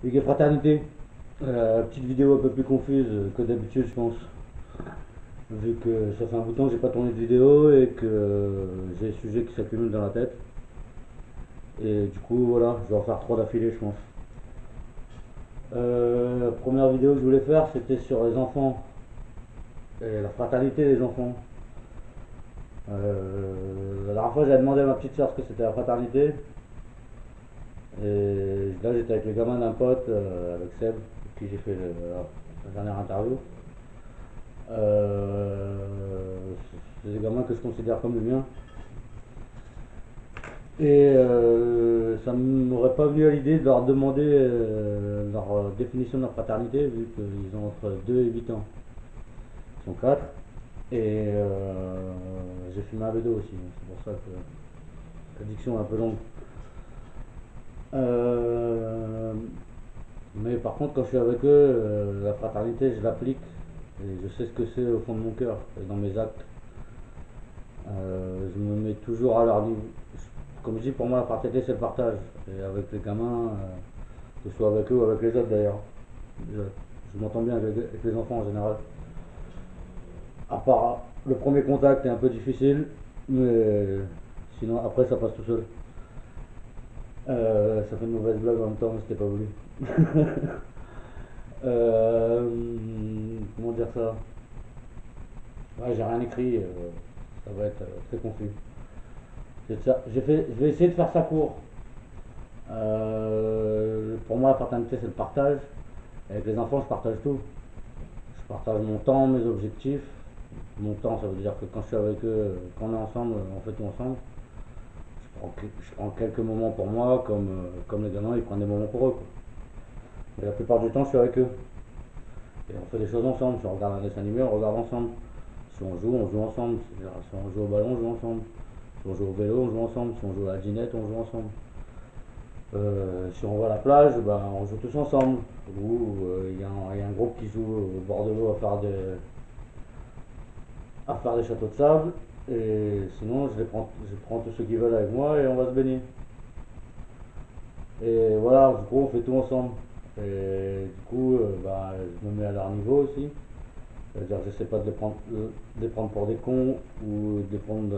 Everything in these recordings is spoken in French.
Ligue Fraternité. Petite vidéo un peu plus confuse que d'habitude, je pense. Vu que ça fait un bout de temps que j'ai pas tourné de vidéo et que j'ai des sujets qui s'accumulent dans la tête. Et du coup, voilà, je vais en faire trois d'affilée, je pense. La première vidéo que je voulais faire, c'était sur les enfants et la fraternité des enfants. La dernière fois, j'avais demandé à ma petite soeur ce que c'était la fraternité. Et là, j'étais avec les gamins d'un pote, avec Seb, avec qui j'ai fait la dernière interview. C'est des gamins que je considère comme les miens. Et ça ne m'aurait pas venu à l'idée de leur demander leur définition de leur fraternité, vu qu'ils ont entre 2 et 8 ans. Ils sont 4. Et j'ai fumé un bédo aussi, c'est pour ça que l'addiction est un peu longue. Euh, mais par contre, quand je suis avec eux, la fraternité, je l'applique. Et je sais ce que c'est au fond de mon cœur et dans mes actes. Je me mets toujours à leur niveau. Comme je dis, pour moi, la fraternité, c'est le partage. Et avec les gamins, que ce soit avec eux ou avec les autres d'ailleurs. Je m'entends bien avec les enfants en général. À part le premier contact est un peu difficile, mais sinon après ça passe tout seul. Ça fait une mauvaise blague en même temps, mais c'était pas voulu. Euh, Comment dire ça? Ouais, j'ai rien écrit, ça va être très confus. Je vais essayer de faire ça court. Pour moi, la fraternité, c'est le partage. Avec les enfants, je partage tout. Je partage mon temps, mes objectifs. Mon temps, ça veut dire que quand je suis avec eux, quand on est ensemble, on fait tout ensemble. Je prends quelques moments pour moi, comme les gamins, ils prennent des moments pour eux, quoi. Mais la plupart du temps, je suis avec eux. Et on fait des choses ensemble. Si on regarde un dessin animé, on regarde ensemble. Si on joue ensemble. Si on joue au ballon, on joue ensemble. Si on joue au vélo, on joue ensemble. Si on joue à la dinette, on joue ensemble. Si on va à la plage, ben, on joue tous ensemble. Ou il y a un groupe qui joue au bord de l'eau à faire des châteaux de sable. Et sinon, je prends tous ceux qui veulent avec moi et on va se baigner. Et voilà, du coup, on fait tout ensemble. Et du coup, bah, je me mets à leur niveau aussi. C'est-à-dire que j'essaie pas de les prendre pour des cons ou de les prendre.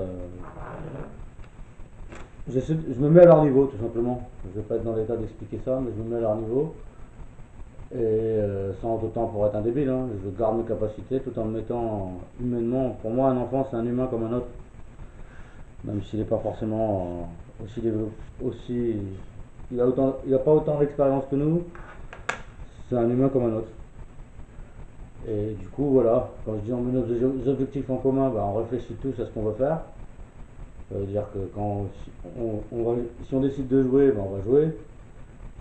Je me mets à leur niveau, tout simplement. Je vais pas être dans l'état d'expliquer ça, mais je me mets à leur niveau. Et sans autant pour être un débile, hein. Je garde mes capacités tout en me mettant humainement. Pour moi, un enfant, c'est un humain comme un autre. Même s'il n'est pas forcément aussi. Il a pas autant d'expérience que nous, c'est un humain comme un autre. Et du coup, voilà, quand je dis on met nos objectifs en commun, bah, on réfléchit tous à ce qu'on veut faire. Ça veut dire que si on décide de jouer, bah, on va jouer.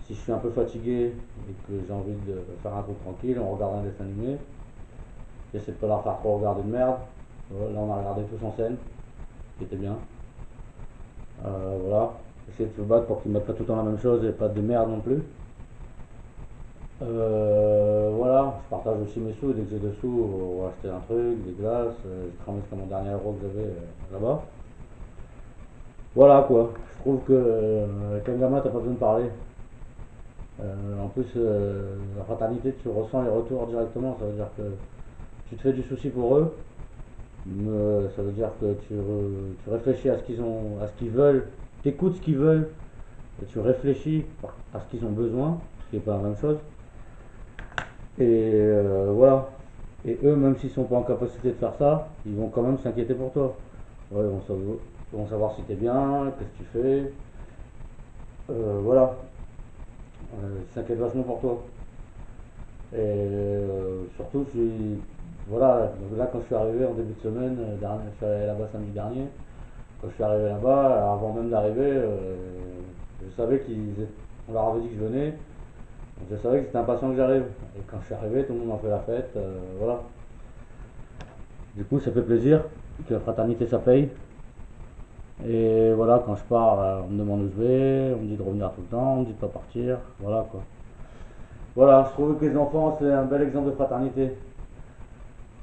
Si je suis un peu fatigué et que j'ai envie de faire un truc tranquille, on regarde un dessin animé. J'essaie de pas leur faire trop regarder de merde. Voilà, là, on a regardé tous en scène, qui était bien. Voilà, j'essaie de se battre pour qu'ils mettent pas tout le temps la même chose et pas de merde non plus. Voilà, je partage aussi mes sous. Dès que j'ai des sous, on va acheter un truc, des glaces. J'ai cramé jusqu'à mon dernier euro que j'avais là-bas. Voilà quoi. Je trouve que avec un gamin, t'as pas besoin de parler. En plus, la fraternité, tu ressens les retours directement. Ça veut dire que tu te fais du souci pour eux. Mais ça veut dire que tu réfléchis à ce qu'ils veulent. Tu écoutes ce qu'ils veulent. Et tu réfléchis à ce qu'ils ont besoin. Ce qui n'est pas la même chose. Et voilà. Et eux, même s'ils sont pas en capacité de faire ça, ils vont quand même s'inquiéter pour toi. Ouais, ils vont savoir si t'es bien, qu'est-ce que tu fais. Voilà. Ils s'inquiètent vachement pour toi. Et surtout, voilà, donc là quand je suis arrivé en début de semaine, je suis allé là-bas samedi dernier. Quand je suis arrivé là-bas, avant même d'arriver, je savais on leur avait dit que je venais. Donc je savais qu'ils étaient impatients que j'arrive. Et quand je suis arrivé, tout le monde a fait la fête. Voilà. Du coup, ça fait plaisir que la fraternité ça paye. Et voilà, quand je pars, on me demande où je vais, on me dit de revenir tout le temps, on me dit de pas partir. Voilà quoi. Voilà, je trouve que les enfants c'est un bel exemple de fraternité.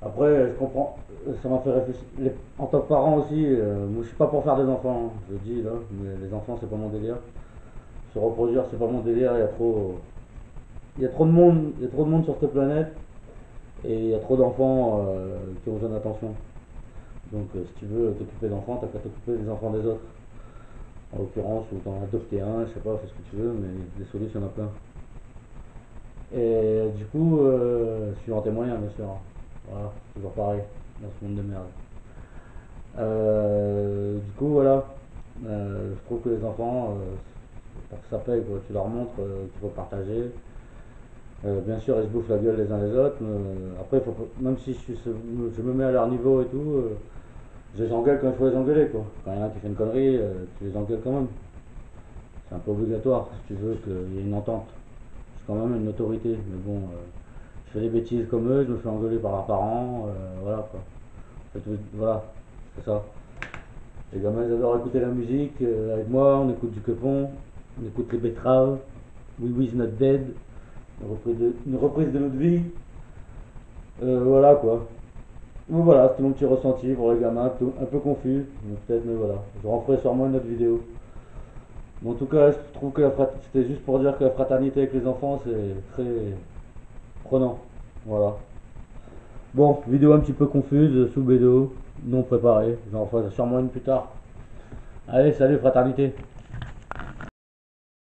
Après, je comprends, ça m'a fait réfléchir. En tant que parent aussi, moi je suis pas pour faire des enfants, hein, je le dis là, mais les enfants c'est pas mon délire. Se reproduire c'est pas mon délire, il y a trop. il y a trop de monde, il y a trop de monde sur cette planète et il y a trop d'enfants qui ont besoin d'attention. Donc si tu veux t'occuper d'enfants, t'as qu'à t'occuper des enfants des autres. En l'occurrence, ou t'en adopter un, je sais pas, fais ce que tu veux, mais des solutions, il y en a plein. Et du coup, suivant tes moyens, bien sûr, hein. Voilà, toujours pareil, dans ce monde de merde. Du coup, voilà. Je trouve que les enfants, ça paye, quoi. Tu leur montres qu'il faut partager. Bien sûr, ils se bouffent la gueule les uns les autres. Après, même si je me mets à leur niveau et tout, je les engueule quand il faut les engueuler, quoi. Quand il y en a un qui fait une connerie, tu les engueules quand même. C'est un peu obligatoire si tu veux qu'il y ait une entente. Je suis quand même une autorité, mais bon, je fais des bêtises comme eux, je me fais engueuler par leurs parents, voilà quoi. Voilà, c'est ça. Les gamins ils adorent écouter la musique, avec moi on écoute du Quepon, on écoute les betteraves, We Wish Not Dead, une reprise de notre vie, voilà quoi. Donc voilà, c'était mon petit ressenti pour les gamins, un peu confus, peut-être, mais voilà. Je referai sûrement une autre vidéo. Mais en tout cas, je trouve que c'était juste pour dire que la fraternité avec les enfants, c'est très prenant. Voilà. Bon, vidéo un petit peu confuse, sous bédo, non préparée. J'en ferai sûrement une plus tard. Allez, salut fraternité.